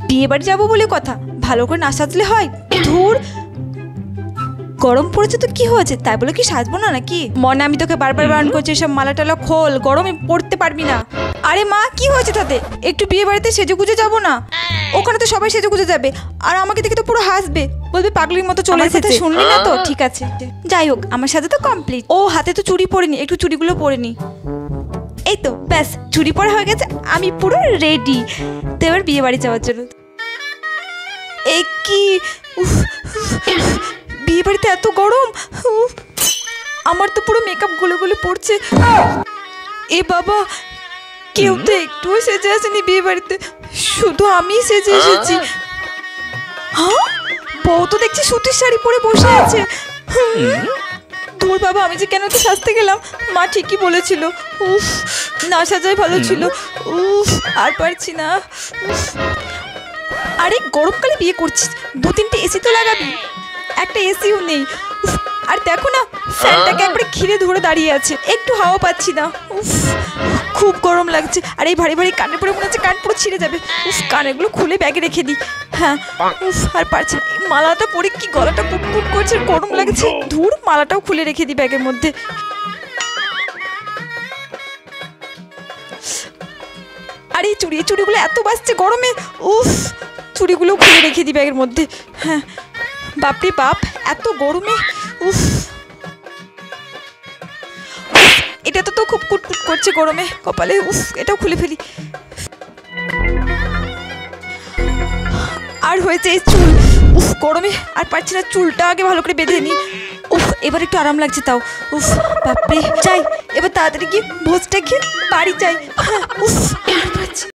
বিয়ে বাড়ি যাবো বলে কথা, ভালো করে না সাজলে হয়? ধুর, গরম পড়েছে তো কি হয়েছে, তাই বলে কি সাজবো না নাকি? মনে আমি তোকে বারবার বারণ করছি সব মালা টালা খোল, গরমে পড়তে পারবি না। আরে মা, কি হয়েছে তাতে? একটু বিয়ে বাড়িতে সেজেগুজে যাবো না? ওখানে তো সবাই সেজেগুজে যাবে, আর আমাকে দেখে তো পুরো হাসবে, বলবে পাগলির মতো চলে এসেছে। শুনলি না তো? ঠিক আছে, যাই হোক, আমার সাথে তো কমপ্লিট। ও হাতে তো চুড়ি পরিনি, একটু চুড়িগুলো পরে নি। এই তো ব্যাস, চুড়ি পরা হয়ে গেছে, আমি পুরো রেডি তো এবার বিয়ে বাড়ি যাওয়ার জন্য। এই কি, বিয়ে বাড়িতে এত গরম, আমার তো পুরো মেকআপ গলে গলে পড়ছে। এ বাবা, কেউ তো একটুও সেজে আসেনি বিয়ে বাড়িতে, শুধু আমি সেজে এসেছি। হ্যাঁ, বউ তো দেখছি সুতির শাড়ি পরে বসে আছে। ধুর বাবা, আমি যে কেন তো সাজতে গেলাম, মা ঠিকই বলেছিল, উফ না সাজাই ভালো ছিল। উফ, আর পারছি না। আরে গরমকালে বিয়ে করছিস, 2-3টে এসি তো লাগাবি, একটা এসিও নেই। আর দেখো না, ফ্যানটাকে একবারে ঘিরে ধরে দাঁড়িয়ে আছে, একটু হাওয়া পাচ্ছি না। উফ, খুব গরম লাগছে। আর এই ভারী ভারী কানে পরে মনে হচ্ছে কান পুরো ছিঁড়ে যাবে। উফ, কানেরগুলো খুলে ব্যাগে রেখে দিই। হ্যাঁ, উফ, আর পারছি না। মালাটা পরে কি গলাটা কুটকুট করছে, গরম লাগছে। ধুর, মালাটাও খুলে রেখে দিই ব্যাগের মধ্যে। আর এই চুড়িগুলো এত বাজছে গরমে, উফ, চুড়িগুলো খুলে রেখে দিই ব্যাগের মধ্যে। হ্যাঁ, বাপরে বাপ, এত গরমে, উফ, এটা তো খুব কুটকুট করছে গরমে কপালে। উফ, এটাও খুলে ফেলি। আর হয়েছে এই চুল, উফ, গরমে আর পারছি না, চুলটা আগে ভালো করে বেঁধে নি। উফ, এবার একটু আরাম লাগছে তাও। উফ, বাপরে, যাই এবার তাড়াতাড়ি গিয়ে ভোজটা খেয়ে বাড়ি যাই। উফ,